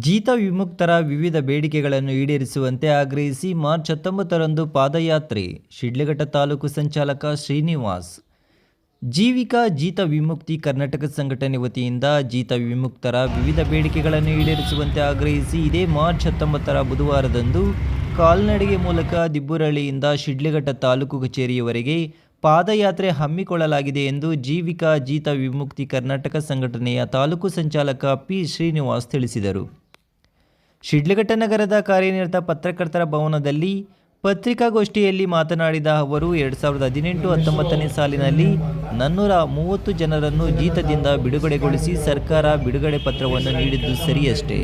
ಜೀತ ವಿಮುಕ್ತರ ವಿವಿಧ ಬೇಡಿಕೆಗಳನ್ನು ಈಡೇರಿಸುವಂತೆ ಆಗ್ರಹಿಸಿ ಮಾರ್ಚ್ 19ರಂದು ಪಾದಯಾತ್ರೆ. ಶಿಡ್ಲಘಟ್ಟ ತಾಲೂಕು ಸಂಚಾಲಕ ಶ್ರೀನಿವಾಸ್. ಜೀವಿಕಾ ಜೀತ ವಿಮುಕ್ತಿ ಕರ್ನಾಟಕ ಸಂಘಟನೆ ವತಿಯಿಂದ ಜೀತ ವಿಮುಕ್ತರ ವಿವಿಧ ಬೇಡಿಕೆಗಳನ್ನು ಈಡೇರಿಸುವಂತೆ ಆಗ್ರಹಿಸಿ ಇದೇ ಮಾರ್ಚ್ 19ರ ಬುಧವಾರದಂದು ಕಾಲ್ನಡಿಗೆ ಮೂಲಕ ದಿಬ್ಬುರಹಳ್ಳಿಯಿಂದ ಶಿಡ್ಲಘಟ್ಟ ತಾಲೂಕು ಕಚೇರಿಯವರೆಗೆ ಪಾದಯಾತ್ರೆ ಹಮ್ಮಿಕೊಳ್ಳಲಾಗಿದೆ ಎಂದು ಜೀವಿಕಾ ಜೀತ ವಿಮುಕ್ತಿ ಕರ್ನಾಟಕ ಸಂಘಟನೆಯ ತಾಲೂಕು ಸಂಚಾಲಕ ಪಿ ಶ್ರೀನಿವಾಸ್ ತಿಳಿಸಿದರು. ಶಿಡ್ಲಘಟ್ಟ ನಗರದ ಕಾರ್ಯನಿರತ ಪತ್ರಕರ್ತರ ಭವನದಲ್ಲಿ ಪತ್ರಿಕಾಗೋಷ್ಠಿಯಲ್ಲಿ ಮಾತನಾಡಿದ ಅವರು 2018-19ನೇ ಸಾಲಿನಲ್ಲಿ 430 ಜನರನ್ನು ಜೀತದಿಂದ ಬಿಡುಗಡೆಗೊಳಿಸಿ ಸರ್ಕಾರ ಬಿಡುಗಡೆ ಪತ್ರವನ್ನು ನೀಡಿದ್ದು ಸರಿಯಷ್ಟೇ.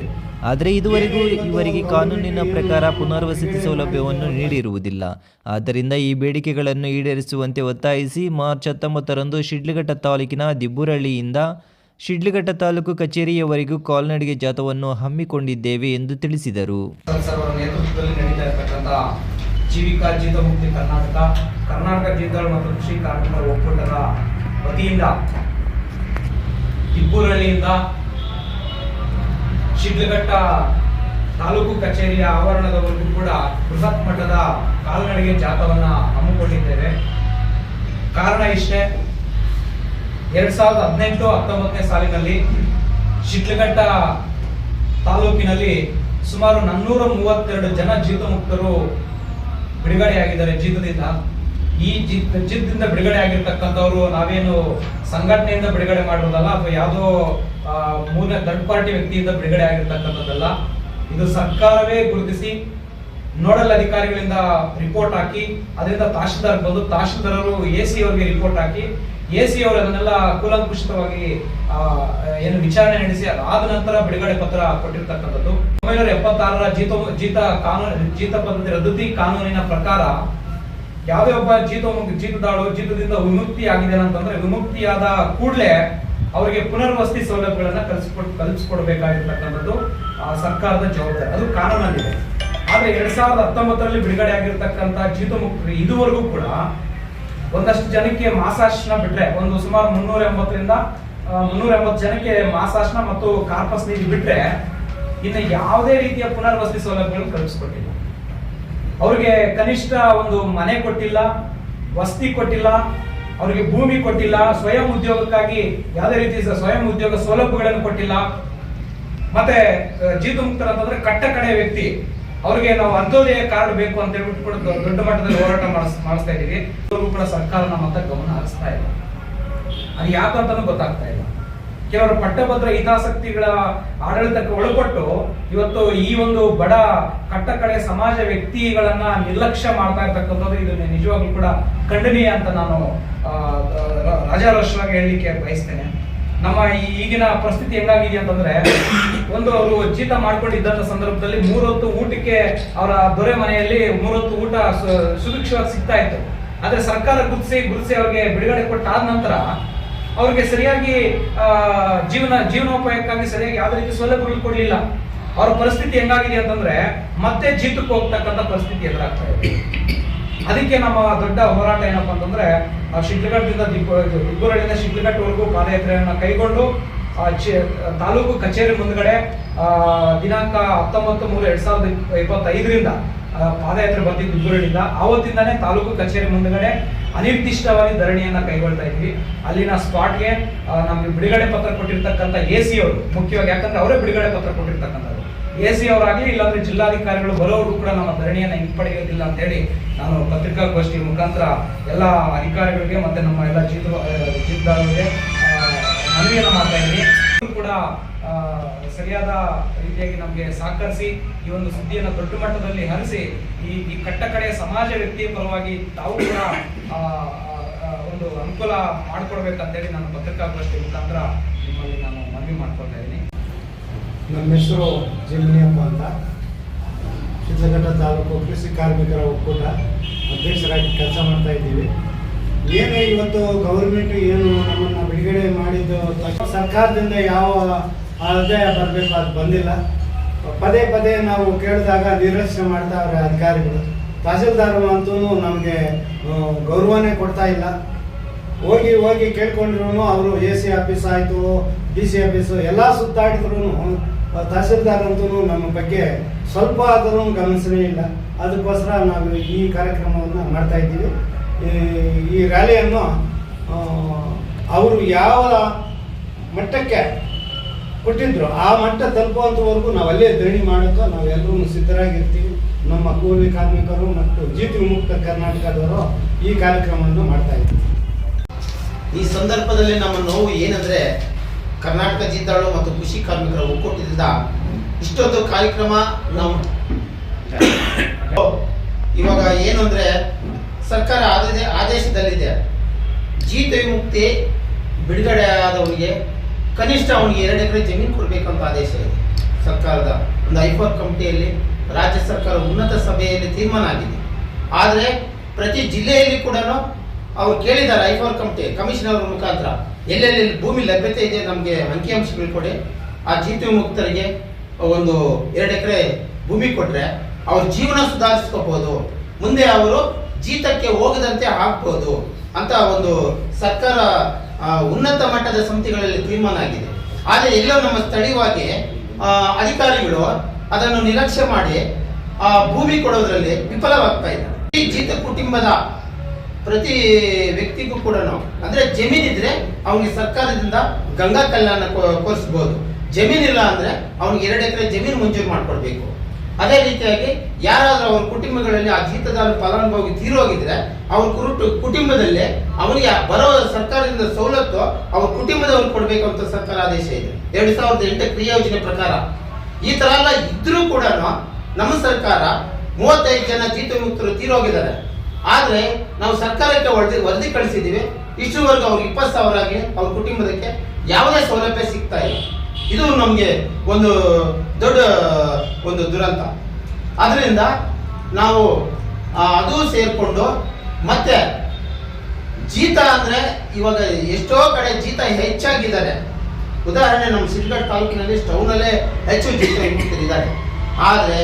ಆದರೆ ಇದುವರೆಗೂ ಇವರಿಗೆ ಕಾನೂನಿನ ಪ್ರಕಾರ ಪುನರ್ವಸತಿ ಸೌಲಭ್ಯವನ್ನು ನೀಡಿರುವುದಿಲ್ಲ. ಆದ್ದರಿಂದ ಈ ಬೇಡಿಕೆಗಳನ್ನು ಈಡೇರಿಸುವಂತೆ ಒತ್ತಾಯಿಸಿ ಮಾರ್ಚ್ 19ರಂದು ಶಿಡ್ಲಘಟ್ಟ ತಾಲೂಕಿನ ದಿಬ್ಬುರಹಳ್ಳಿಯಿಂದ ಶಿಡ್ಲಘಟ್ಟ ತಾಲೂಕು ಕಚೇರಿಯವರೆಗೂ ಕಾಲ್ನಡಿಗೆ ಜಾಥಾವನ್ನು ಹಮ್ಮಿಕೊಂಡಿದ್ದೇವೆ ಎಂದು ತಿಳಿಸಿದರು. ಜೀವಿಕಾ ಜೀತ ಮುಕ್ತಿ ಕರ್ನಾಟಕ ಜೀತಗಳು ಮತ್ತು ಕೃಷಿ ಕಾರ್ಮಿಕರ ಒಕ್ಕೂಟದ ವತಿಯಿಂದ ದಿಬ್ಬುರಹಳ್ಳಿಯಿಂದ ಶಿಡ್ಲಘಟ್ಟ ತಾಲೂಕು ಕಚೇರಿಯ ಆವರಣದವರೆಗೂ ಕೂಡ ಬೃಹತ್ ಮಟ್ಟದ ಕಾಲ್ನಡಿಗೆ ಜಾಥಾವನ್ನ ಹಮ್ಮಿಕೊಂಡಿದ್ದೇವೆ. ಕಾರಣ ಇಷ್ಟೇ, 2018-19ನೇ ಸಾಲಿನಲ್ಲಿ ಶಿಡ್ಲಘಟ್ಟ ತಾಲೂಕಿನಲ್ಲಿ ಸುಮಾರು 432 ಜನ ಜೀತ ಮುಕ್ತರು ಬಿಡುಗಡೆಯಾಗಿದ್ದಾರೆ. ಜೀತದಿಂದ ಜೀತದಿಂದ ಬಿಡುಗಡೆ ಆಗಿರ್ತಕ್ಕಂಥವ್ರು ನಾವೇನು ಸಂಘಟನೆಯಿಂದ ಬಿಡುಗಡೆ ಮಾಡೋದಲ್ಲ ಅಥವಾ ಯಾವುದೋ ಮೂರನೇ ಥರ್ಡ್ ಪಾರ್ಟಿ ವ್ಯಕ್ತಿಯಿಂದ ಬಿಡುಗಡೆ ಆಗಿರ್ತಕ್ಕಂಥದ್ದಲ್ಲ. ಇದು ಸರ್ಕಾರವೇ ಗುರುತಿಸಿ ನೋಡಲ್ ಅಧಿಕಾರಿಗಳಿಂದ ರಿಪೋರ್ಟ್ ಹಾಕಿ ಅದರಿಂದ ತಹಶೀಲ್ದಾರ್ ಬಂದು ತಹಶೀಲ್ದಾರರು ಎಸಿ ಅವರಿಗೆ ರಿಪೋರ್ಟ್ ಹಾಕಿ ಎಸಿ ಅವರು ಅದನ್ನೆಲ್ಲ ಕೂಲಂಕುಷಿತವಾಗಿ ಏನು ವಿಚಾರಣೆ ನಡೆಸಿ ಆದ ನಂತರ ಬಿಡುಗಡೆ ಪತ್ರ ಕೊಟ್ಟಿರ್ತಕ್ಕಂಥದ್ದು. 1976ರ ಜೀತ ಪದ್ಧತಿ ರದ್ದತಿ ಕಾನೂನಿನ ಪ್ರಕಾರ ಯಾವುದೇ ಒಬ್ಬ ಜೀತದಿಂದ ವಿಮುಕ್ತಿ ಆಗಿದೆ ಅಂತಂದ್ರೆ ವಿಮುಕ್ತಿಯಾದ ಕೂಡಲೇ ಅವರಿಗೆ ಪುನರ್ವಸತಿ ಸೌಲಭ್ಯಗಳನ್ನ ಕಲ್ಪಿಸಿಕೊಡ್ಬೇಕಾಗಿರ್ತಕ್ಕಂಥದ್ದು ಸರ್ಕಾರದ ಜವಾಬ್ದಾರಿ, ಅದು ಕಾನೂನಲ್ಲಿದೆ. ಆದ್ರೆ 2019ರಲ್ಲಿ ಬಿಡುಗಡೆ ಆಗಿರ್ತಕ್ಕಂಥ ಜೀತ ಮುಕ್ತರು ಇದುವರೆಗೂ ಕೂಡ ಒಂದಷ್ಟು ಜನಕ್ಕೆ ಮಾಸಾಶನ ಬಿಟ್ರೆ ಒಂದು ಸುಮಾರು 380 ಜನಕ್ಕೆ ಮಾಸಾಶನ ಮತ್ತು ಕಾರ್ಪಸ್ ನೀಡಿ ಬಿಟ್ರೆ ಇನ್ನು ಯಾವುದೇ ರೀತಿಯ ಪುನರ್ವಸತಿ ಸೌಲಭ್ಯಗಳು ಕಲ್ಪಿಸಿಕೊಟ್ಟಿಲ್ಲ. ಅವ್ರಿಗೆ ಕನಿಷ್ಠ ಒಂದು ಮನೆ ಕೊಟ್ಟಿಲ್ಲ, ವಸತಿ ಕೊಟ್ಟಿಲ್ಲ, ಅವರಿಗೆ ಭೂಮಿ ಕೊಟ್ಟಿಲ್ಲ, ಸ್ವಯಂ ಉದ್ಯೋಗಕ್ಕಾಗಿ ಯಾವುದೇ ರೀತಿ ಸ್ವಯಂ ಉದ್ಯೋಗ ಸೌಲಭ್ಯಗಳನ್ನು ಕೊಟ್ಟಿಲ್ಲ. ಮತ್ತೆ ಜೀತ ಮುಕ್ತರ ಅಂತಂದ್ರೆ ಕಟ್ಟ ಕಡೆ ವ್ಯಕ್ತಿ ಅವ್ರಿಗೆ ನಾವು ಅಂತ್ಯೋದಯ ಕಾರ್ಡ್ ಬೇಕು ಅಂತ ಹೇಳ್ಬಿಟ್ಟು ಕೂಡ ದೊಡ್ಡ ಮಟ್ಟದಲ್ಲಿ ಹೋರಾಟ ಮಾಡಿಸ್ತಾ ಇದೀವಿ. ಕೂಡ ಸರ್ಕಾರ ನಮ್ಮ ಹತ್ರ ಗಮನ ಹರಿಸ್ತಾ ಇಲ್ಲ. ಅದು ಯಾಕಂತಾನೂ ಗೊತ್ತಾಗ್ತಾ ಇಲ್ಲ. ಕೆಲವರು ಪಟ್ಟಭದ್ರ ಹಿತಾಸಕ್ತಿಗಳ ಆಡಳಿತಕ್ಕೆ ಒಳಪಟ್ಟು ಇವತ್ತು ಈ ಒಂದು ಬಡ ಕಟ್ಟ ಕಡೆ ಸಮಾಜ ವ್ಯಕ್ತಿಗಳನ್ನ ನಿರ್ಲಕ್ಷ್ಯ ಮಾಡ್ತಾ ಇರ್ತಕ್ಕಂಥದ್ದು ಇದು ನಿಜವಾಗ್ಲೂ ಕೂಡ ಖಂಡನೀಯ ಅಂತ ನಾನು ರಾಜಾರೋಷವಾಗಿ ಹೇಳಲಿಕ್ಕೆ ಬಯಸ್ತೇನೆ. ನಮ್ಮ ಈಗಿನ ಪರಿಸ್ಥಿತಿ ಹೆಂಗಾಗಿದೆ ಅಂತಂದ್ರೆ ಅವರು ಜೀತ ಮಾಡ್ಕೊಂಡಿದ್ದಂತ ಸಂದರ್ಭದಲ್ಲಿ 3 ಹೊತ್ತು ಊಟಕ್ಕೆ ಅವರ ದೊರೆ ಮನೆಯಲ್ಲಿ 3 ಹೊತ್ತು ಊಟ ಸುಭಿಕ್ಷವಾಗಿ ಸಿಗ್ತಾ ಇತ್ತು. ಆದ್ರೆ ಸರ್ಕಾರ ಗುರುತಿಸಿ ಅವ್ರಿಗೆ ಬಿಡುಗಡೆ ಕೊಟ್ಟಾದ ನಂತರ ಅವ್ರಿಗೆ ಸರಿಯಾಗಿ ಜೀವನೋಪಾಯಕ್ಕಾಗಿ ಸರಿಯಾಗಿ ಯಾವುದೇ ರೀತಿ ಸೌಲಭ್ಯಗಳು ಕೊಡ್ಲಿಲ್ಲ. ಅವ್ರ ಪರಿಸ್ಥಿತಿ ಹೆಂಗಾಗಿದೆ ಅಂತಂದ್ರೆ ಮತ್ತೆ ಜೀತಕ್ಕೆ ಹೋಗ್ತಕ್ಕಂಥ ಪರಿಸ್ಥಿತಿ ಎದುರಾಗ್ತಾ ಇದೆ. ಅದಕ್ಕೆ ನಮ್ಮ ದೊಡ್ಡ ಹೋರಾಟ ಏನಪ್ಪಾ ಅಂತಂದ್ರೆ ಶಿಡ್ಲಘಟ್ಟದಿಂದ ದಿಬ್ಬುರಹಳ್ಳಿಯಿಂದ ಶಿಡ್ಲಘಟ್ಟವರೆಗೂ ಪಾದಯಾತ್ರೆಯನ್ನು ಕೈಗೊಂಡು ತಾಲೂಕು ಕಚೇರಿ ಮುಂದ್ಗಡೆ ದಿನಾಂಕ 19/3/2025ರಿಂದ ಪಾದಯಾತ್ರೆ ಬರ್ತಿದ್ದು ದಿಬ್ಬುರಹಳ್ಳಿಯಿಂದ. ಆವತ್ತಿಂದಾನೇ ತಾಲೂಕು ಕಚೇರಿ ಮುಂದ್ಗಡೆ ಅನಿರ್ದಿಷ್ಟವಾಗಿ ಧರಣಿಯನ್ನ ಕೈಗೊಳ್ತಾ ಇದ್ವಿ. ಅಲ್ಲಿನ ಸ್ಪಾಟ್ಗೆ ನಮ್ಗೆ ಬಿಡುಗಡೆ ಪತ್ರ ಕೊಟ್ಟಿರ್ತಕ್ಕಂಥ ಎಸಿ ಅವರು ಮುಖ್ಯವಾಗಿ, ಯಾಕಂದ್ರೆ ಅವರೇ ಬಿಡುಗಡೆ ಪತ್ರ ಕೊಟ್ಟಿರ್ತಕ್ಕಂಥದ್ದು. ಎಸಿ ಅವರಾಗ್ಲಿ ಇಲ್ಲಾಂದ್ರೆ ಜಿಲ್ಲಾಧಿಕಾರಿಗಳು ಬರೋರು ಕೂಡ ನಮ್ಮ ಧರಣಿಯನ್ನ ಹಿಂಪಡೆಯೋದಿಲ್ಲ ಅಂತ ಹೇಳಿ ನಾನು ಪತ್ರಿಕಾಗೋಷ್ಠಿ ಮುಖಾಂತರ ಎಲ್ಲ ಅಧಿಕಾರಿಗಳಿಗೆ ಮತ್ತೆ ನಮ್ಮ ಎಲ್ಲ ಜೀತದಾರರಿಗೆ ಮನವಿಯನ್ನ ಮಾಡ್ತಾ ಇದ್ದೀನಿ. ಕೂಡ ಸರಿಯಾದ ರೀತಿಯಾಗಿ ನಮಗೆ ಸಹಕರಿಸಿ ಈ ಒಂದು ಸುದ್ದಿಯನ್ನು ದೊಡ್ಡ ಮಟ್ಟದಲ್ಲಿ ಹರಿಸಿ ಈ ಕಟ್ಟ ಕಡೆಯ ಸಮಾಜ ವ್ಯಕ್ತಿಯ ಪರವಾಗಿ ತಾವು ಕೂಡ ಒಂದು ಅನುಕೂಲ ಮಾಡಿಕೊಡ್ಬೇಕಂತೇಳಿ ನಾನು ಪತ್ರಿಕಾಗೋಷ್ಠಿ ಮುಖಾಂತರ ನಿಮ್ಮಲ್ಲಿ ನಾನು ಮನವಿ ಮಾಡ್ಕೊಳ್ತಾ ಇದ್ದೀನಿ. ನಮ್ಮ ಹೆಸರು ಜಮನಿಯಪ್ಪ ಅಂತ, ಶಿಡ್ಲಘಟ್ಟ ತಾಲೂಕು ಕೃಷಿ ಕಾರ್ಮಿಕರ ಒಕ್ಕೂಟ ಅಧ್ಯಕ್ಷರಾಗಿ ಕೆಲಸ ಮಾಡ್ತಾ ಇದ್ದೀವಿ. ಏನು ಇವತ್ತು ಗೌರ್ಮೆಂಟ್ ಏನು ನಮ್ಮನ್ನು ಬಿಡುಗಡೆ ಮಾಡಿದ್ದು ಸರ್ಕಾರದಿಂದ ಯಾವ ಆದಾಯ ಬರಬೇಕು ಅದು ಬಂದಿಲ್ಲ. ಪದೇ ಪದೇ ನಾವು ಕೇಳಿದಾಗ ನಿರ್ಲಕ್ಷ್ಯ ಮಾಡ್ತಾವ್ರೆ ಅಧಿಕಾರಿಗಳು. ತಹಸೀಲ್ದಾರರು ಅಂತೂ ನಮಗೆ ಗೌರವನೇ ಕೊಡ್ತಾ ಇಲ್ಲ. ಹೋಗಿ ಕೇಳ್ಕೊಂಡ್ರು ಅವರು ಎ ಸಿ ಆಫೀಸ್ ಆಯಿತು, ಡಿ ಸಿ ಆಫೀಸು ಎಲ್ಲ ಸುತ್ತಾಡಿದ್ರು ತಹಸೀಲ್ದಾರ್ ಅಂತೂ ನಮ್ಮ ಬಗ್ಗೆ ಸ್ವಲ್ಪ ಆದರೂ ಗಮನಿಸಲೇ ಇಲ್ಲ. ಅದಕ್ಕೋಸ್ಕರ ನಾವು ಈ ಕಾರ್ಯಕ್ರಮವನ್ನು ಮಾಡ್ತಾ ಇದ್ದೀವಿ. ಈ ರ್ಯಾಲಿಯನ್ನು ಅವರು ಯಾವ ಮಟ್ಟಕ್ಕೆ ಕೊಟ್ಟಿದ್ರು ಆ ಮಟ್ಟ ತಲುಪುವಂಥವರೆಗೂ ನಾವು ಅಲ್ಲೇ ಧರಣಿ ಮಾಡೋಕ್ಕೆ ನಾವೆಲ್ಲರೂ ಸಿದ್ಧರಾಗಿರ್ತೀವಿ. ನಮ್ಮ ಕೂಲಿ ಕಾರ್ಮಿಕರು ಮತ್ತು ಜೀತ ವಿಮುಕ್ತ ಕರ್ನಾಟಕದವರು ಈ ಕಾರ್ಯಕ್ರಮವನ್ನು ಮಾಡ್ತಾ ಇದ್ದೀವಿ. ಈ ಸಂದರ್ಭದಲ್ಲಿ ನಮ್ಮ ನೋವು ಏನಂದರೆ, ಕರ್ನಾಟಕ ಜೀತಾಳು ಮತ್ತು ಕೃಷಿ ಕಾರ್ಮಿಕರ ಒಕ್ಕೂಟದಿಂದ ಇಷ್ಟೊಂದು ಕಾರ್ಯಕ್ರಮ ನಾವು ಇವಾಗ ಏನು ಅಂದರೆ, ಸರ್ಕಾರ ಆದೇಶದಲ್ಲಿದೆ, ಜೀತ ವಿಮುಕ್ತಿ ಬಿಡುಗಡೆ ಆದವನಿಗೆ ಕನಿಷ್ಠ ಅವನಿಗೆ 2 ಎಕರೆ ಜಮೀನು ಕೊಡಬೇಕಂತ ಆದೇಶ ಇದೆ ಸರ್ಕಾರದ ಒಂದು ಐಫಾರ್ ಕಮಿಟಿಯಲ್ಲಿ, ರಾಜ್ಯ ಸರ್ಕಾರ ಉನ್ನತ ಸಭೆಯಲ್ಲಿ ತೀರ್ಮಾನ ಆಗಿದೆ. ಆದರೆ ಪ್ರತಿ ಜಿಲ್ಲೆಯಲ್ಲಿ ಕೂಡ ಅವ್ರು ಕೇಳಿದ್ದಾರೆ, ಐಫಾರ್ ಕಮಿಟಿ ಕಮಿಷನರ್ ಮುಖಾಂತರ ಎಲ್ಲೆಲ್ಲಿ ಭೂಮಿ ಲಭ್ಯತೆ ಇದೆ ನಮಗೆ ಅಂಕಿಅಂಶಗಳು ಕೊಡಿ, ಆ ಜೀತ ವಿಮುಕ್ತರಿಗೆ ಒಂದು 2 ಎಕರೆ ಭೂಮಿ ಕೊಟ್ಟರೆ ಅವ್ರ ಜೀವನ ಸುಧಾರಿಸ್ಕೋಬಹುದು, ಮುಂದೆ ಅವರು ಜೀತಕ್ಕೆ ಹೋಗದಂತೆ ಆಗ್ಬೋದು ಅಂತ ಒಂದು ಸರ್ಕಾರ ಉನ್ನತ ಮಟ್ಟದ ಸಮಿತಿಗಳಲ್ಲಿ ತೀರ್ಮಾನ ಆಗಿದೆ. ಆದರೆ ಎಲ್ಲೋ ನಮ್ಮ ಸ್ಥಳೀಯವಾಗಿ ಅಧಿಕಾರಿಗಳು ಅದನ್ನು ನಿರ್ಲಕ್ಷ್ಯ ಮಾಡಿ ಭೂಮಿ ಕೊಡೋದ್ರಲ್ಲಿ ವಿಫಲವಾಗ್ತಾ ಇದ್ದಾರೆ. ಈ ಜೀತ ಕುಟುಂಬದ ಪ್ರತಿ ವ್ಯಕ್ತಿಗೂ ಕೂಡ ಅಂದ್ರೆ ಜಮೀನಿದ್ರೆ ಅವನಿಗೆ ಸರ್ಕಾರದಿಂದ ಗಂಗಾ ಕಲ್ಯಾಣ ಕೊಡಿಸಬಹುದು, ಜಮೀನಿಲ್ಲ ಅಂದ್ರೆ ಅವನಿಗೆ 2 ಎಕರೆ ಜಮೀನು ಮಂಜೂರು ಮಾಡ್ಕೊಡ್ಬೇಕು. ಅದೇ ರೀತಿಯಾಗಿ ಯಾರಾದ್ರೂ ಅವ್ರ ಕುಟುಂಬಗಳಲ್ಲಿ ಆ ಜೀತದಾರ ಫಲಾನುಭವಿ ತೀರೋಗಿದ್ರೆ ಅವ್ರ ಕುಟುಂಬದಲ್ಲಿ ಅವನಿಗೆ ಬರೋ ಸರ್ಕಾರದಿಂದ ಸವಲತ್ತು ಅವ್ರ ಕುಟುಂಬದವ್ರು ಕೊಡ್ಬೇಕು ಅಂತ ಸರ್ಕಾರ ಆದೇಶ ಇದೆ 2008 ಕ್ರಿಯಾ ಯೋಜನೆ ಪ್ರಕಾರ. ಈ ತರ ಎಲ್ಲ ಇದ್ರೂ ಕೂಡ ನಮ್ಮ ಸರ್ಕಾರ 35 ಜನ ಜೀತ ವಿಮುಕ್ತರು ತೀರೋಗಿದ್ದಾರೆ. ಆದ್ರೆ ನಾವು ಸರ್ಕಾರಕ್ಕೆ ವರದಿ ಕಳಿಸಿದ್ದೀವಿ, ಇಷ್ಟುವರೆಗೂ ಅವ್ರಿಗೆ 20,000 ಆಗಿ ಅವ್ರ ಕುಟುಂಬದಕ್ಕೆ ಯಾವುದೇ ಸೌಲಭ್ಯ ಸಿಗ್ತಾ ಇಲ್ಲ. ಇದು ನಮಗೆ ಒಂದು ದೊಡ್ಡ ಒಂದು ದುರಂತ. ಅದರಿಂದ ನಾವು ಅದು ಸೇರ್ಕೊಂಡು ಮತ್ತೆ ಜೀತ ಅಂದ್ರೆ ಇವಾಗ ಎಷ್ಟೋ ಕಡೆ ಜೀತ ಹೆಚ್ಚಾಗಿದ್ದಾರೆ. ಉದಾಹರಣೆ ನಮ್ಮ ಶಿಡ್ಲಘಟ್ಟ ತಾಲೂಕಿನಲ್ಲಿ ಸ್ಟೌನಲ್ಲೇ ಹೆಚ್ಚು ಜೀತ ವಿಮುಕ್ತರಿದ್ದಾರೆ. ಆದರೆ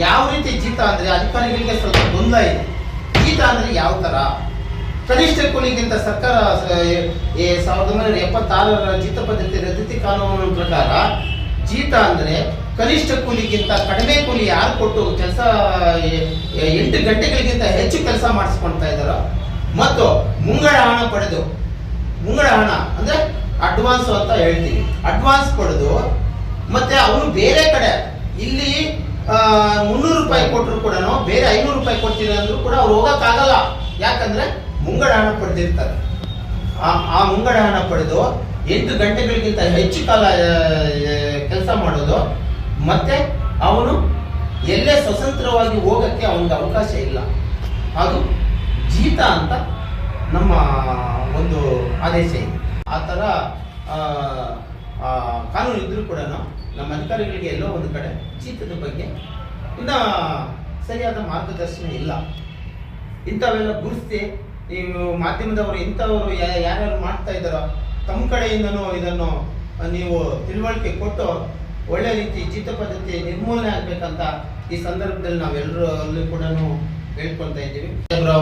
ಯಾವ ರೀತಿ ಜೀತ ಅಂದ್ರೆ ಅಧಿಕಾರಿಗಳಿಗೆ ಸ್ವಲ್ಪ ಗೊಂದಲ ಇದೆ. ಜೀತ ಅಂದ್ರೆ ಯಾವ ತರ? ಕನಿಷ್ಠ ಕೂಲಿಗಿಂತ ಸರ್ಕಾರ 1976 ಜೀತ ಪದ್ಧತಿ ರದ್ದತಿ ಕಾನೂನಿನ ಪ್ರಕಾರ ಜೀತ ಅಂದ್ರೆ ಕನಿಷ್ಠ ಕೂಲಿಗಿಂತ ಕಡಿಮೆ ಕೂಲಿ ಯಾರು ಕೊಟ್ಟು ಕೆಲಸ 8 ಗಂಟೆಗಳಿಗಿಂತ ಹೆಚ್ಚು ಕೆಲಸ ಮಾಡಿಸ್ಕೊಳ್ತಾ ಇದ್ದಾರೋ ಮತ್ತು ಮುಂಗಡ ಹಣ ಪಡೆದು, ಮುಂಗಡ ಹಣ ಅಂದ್ರೆ ಅಡ್ವಾನ್ಸ್ ಅಂತ ಹೇಳ್ತೀವಿ, ಅಡ್ವಾನ್ಸ್ ಪಡೆದು ಮತ್ತೆ ಅವನು ಬೇರೆ ಕಡೆ ಇಲ್ಲಿ 300 ರೂಪಾಯಿ ಕೊಟ್ಟರು ಕೂಡ ಬೇರೆ 500 ರೂಪಾಯಿ ಕೊಡ್ತೀನಿ ಅಂದ್ರೂ ಕೂಡ ಅವ್ರು ಹೋಗಕ್ಕಾಗಲ್ಲ. ಯಾಕಂದ್ರೆ ಮುಂಗಡ ಹಣ ಪಡೆದಿರ್ತಾರೆ. ಆ ಮುಂಗಡ ಹಣ ಪಡೆದು 8 ಗಂಟೆಗಳಿಗಿಂತ ಹೆಚ್ಚು ಕಾಲ ಕೆಲಸ ಮಾಡೋದು, ಮತ್ತೆ ಅವನು ಎಲ್ಲೇ ಸ್ವತಂತ್ರವಾಗಿ ಹೋಗಕ್ಕೆ ಅವನಿಗೆ ಅವಕಾಶ ಇಲ್ಲ. ಅದು ಜೀತ ಅಂತ ನಮ್ಮ ಒಂದು ಆದೇಶ ಇದೆ. ಆ ಥರ ಕಾನೂನು ಇದ್ರೂ ಕೂಡ ನಮ್ಮ ಅಧಿಕಾರಿಗಳಿಗೆ ಎಲ್ಲೋ ಒಂದು ಕಡೆ ಜೀತದ ಬಗ್ಗೆ ಇನ್ನ ಸರಿಯಾದ ಮಾರ್ಗದರ್ಶನ ಇಲ್ಲ. ಇಂಥವೆಲ್ಲ ಗುರುತಿಸಿ ನೀವು ಮಾಧ್ಯಮದವರು ಇಂಥವರು ಯಾರ್ಯಾರು ಮಾಡ್ತಾ ಇದ್ದಾರೋ ತಮ್ಮ ಕಡೆಯಿಂದನೂ ಇದನ್ನು ನೀವು ತಿಳುವಳಿಕೆ ಕೊಟ್ಟು ಒಳ್ಳೆ ರೀತಿ ಜೀತ ಪದ್ಧತಿ ನಿರ್ಮೂಲನೆ ಆಗ್ಬೇಕಂತ ಈ ಸಂದರ್ಭದಲ್ಲಿ ನಾವೆಲ್ಲರೂ ಕೂಡ ಹೇಳ್ಕೊಳ್ತಾ ಇದ್ದೀವಿ.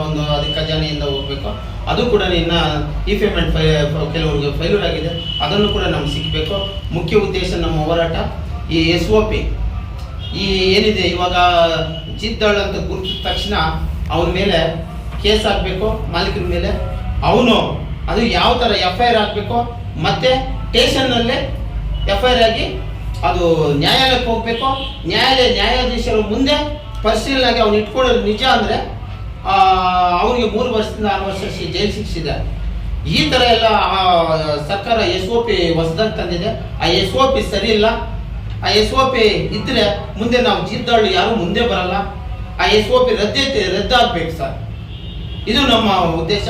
ಒಂದು ಅದಕ್ಕೆ ಖಜಾನೆಯಿಂದ ಹೋಗ್ಬೇಕು, ಅದು ಕೂಡ ಇನ್ನ ಈ ಪೇಮೆಂಟ್ ಕೆಲವರಿಗೆ ಫೈಲೂರ್ ಆಗಿದೆ, ಅದನ್ನು ಕೂಡ ನಮ್ಗೆ ಸಿಗಬೇಕು. ಮುಖ್ಯ ಉದ್ದೇಶ ನಮ್ಮ ಹೋರಾಟ ಈ SOP ಈ ಏನಿದೆ ಇವಾಗ ಜಿದ್ದಾಳ್ ಅಂತ ಗುರುತಿದ ತಕ್ಷಣ ಅವನ ಮೇಲೆ ಕೇಸ್ ಹಾಕಬೇಕು, ಮಾಲೀಕರ ಮೇಲೆ. ಅವನು ಅದು ಯಾವ ಥರ FIR ಹಾಕಬೇಕು, ಮತ್ತೆ ಸ್ಟೇಷನ್ನಲ್ಲೇ FIR ಆಗಿ ಅದು ನ್ಯಾಯಾಲಯಕ್ಕೆ ಹೋಗ್ಬೇಕು. ನ್ಯಾಯಾಧೀಶರ ಮುಂದೆ ಪರಿಶೀಲನೆ ಆಗಿ ಅವ್ನು ಇಟ್ಕೊಳ್ಳೋದು ನಿಜ ಅಂದರೆ ಅವನಿಗೆ 3 ವರ್ಷದಿಂದ 6 ವರ್ಷ ಜೈಲು ಶಿಕ್ಷಿದೆ. ಈ ಥರ ಎಲ್ಲ ಸರ್ಕಾರ SOP ಹೊಸದಾಗಿ ತಂದಿದೆ. ಆ SOP ಸರಿ ಇಲ್ಲ. ಆ SOP ಇದ್ರೆ ಮುಂದೆ ನಾವು ಜಿದ್ದಾಳು ಯಾರು ಮುಂದೆ ಬರಲ್ಲ. ಆ SOP ರದ್ದಾಗಬೇಕು ಸರ್, ಇದು ನಮ್ಮ ಉದ್ದೇಶ.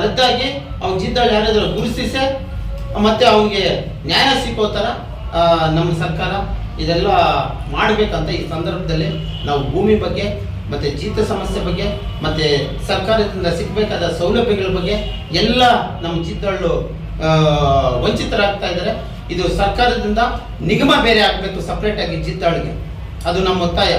ರದ್ದಾಗಿ ಅವ್ನು ಜಿದ್ದಾಳು ಯಾರಾದರೂ ಗುರುತಿಸಿ ಮತ್ತೆ ಅವನಿಗೆ ನ್ಯಾಯ ಸಿಕ್ಕೋ ಥರ ನಮ್ಮ ಸರ್ಕಾರ ಇದೆಲ್ಲ ಮಾಡಬೇಕಂತ ಈ ಸಂದರ್ಭದಲ್ಲಿ ನಾವು ಭೂಮಿ ಬಗ್ಗೆ ಮತ್ತೆ ಜೀತ ಸಮಸ್ಯೆ ಬಗ್ಗೆ ಮತ್ತೆ ಸರ್ಕಾರದಿಂದ ಸಿಗಬೇಕಾದ ಸೌಲಭ್ಯಗಳ ಬಗ್ಗೆ ಎಲ್ಲ ನಮ್ಮ ಜಿದ್ದಾಳು ವಂಚಿತರಾಗ್ತಾ ಇದ್ದಾರೆ. ಇದು ಸರ್ಕಾರದಿಂದ ನಿಗಮ ಬೇರೆ ಆಗಬೇಕು ಸಪ್ರೇಟ್ ಆಗಿ ಜಿದ್ದಾಳಿಗೆ, ಅದು ನಮ್ಮ ಒತ್ತಾಯ.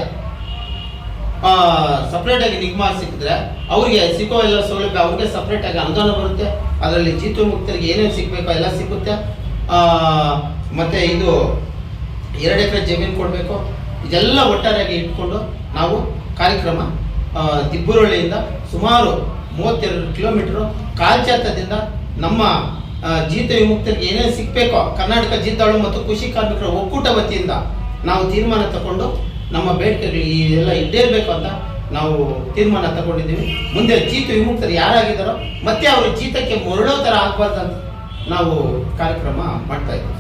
ಸಪ್ರೇಟ್ ಆಗಿ ನಿಗಮ ಸಿಕ್ಕಿದ್ರೆ ಅವ್ರಿಗೆ ಸಿಕ್ಕೋ ಎಲ್ಲ ಸೌಲಭ್ಯ ಅವ್ರಿಗೆ ಸಪ್ರೇಟ್ ಆಗಿ ಅನುದಾನ ಬರುತ್ತೆ. ಅದರಲ್ಲಿ ಜೀತ ಮುಕ್ತರಿಗೆ ಏನೇನು ಸಿಗಬೇಕೋ ಎಲ್ಲ ಸಿಗುತ್ತೆ. ಮತ್ತೆ ಇದು 2 ಎಕರೆ ಜಮೀನು ಕೊಡಬೇಕು. ಇದೆಲ್ಲ ಒಟ್ಟಾರೆಯಾಗಿ ಇಟ್ಕೊಂಡು ನಾವು ಕಾರ್ಯಕ್ರಮ ದಿಬ್ಬುರಳ್ಳಿಯಿಂದ ಸುಮಾರು 32 ಕಿಲೋಮೀಟರು ಕಾಲ್ಚಾತದಿಂದ ನಮ್ಮ ಜೀತ ವಿಮುಕ್ತರಿಗೆ ಏನೇನು ಸಿಗಬೇಕೋ ಕರ್ನಾಟಕ ಜೀತಾಳು ಮತ್ತು ಕೃಷಿ ಕಾರ್ಮಿಕರ ಒಕ್ಕೂಟ ವತಿಯಿಂದ ನಾವು ತೀರ್ಮಾನ ತಗೊಂಡು ನಮ್ಮ ಬೇಡಿಕೆಗಳು ಇದೆಲ್ಲ ಈಡೇರಬೇಕು ಅಂತ ನಾವು ತೀರ್ಮಾನ ತಗೊಂಡಿದ್ದೀವಿ. ಮುಂದೆ ಜೀತ ವಿಮುಕ್ತರು ಯಾರಾಗಿದ್ದಾರೋ ಮತ್ತೆ ಅವರು ಜೀತಕ್ಕೆ ಮರಳೋ ಥರ ಆಗಬಾರ್ದಂತ ನಾವು ಕಾರ್ಯಕ್ರಮ ಮಾಡ್ತಾ ಇದ್ದೀವಿ.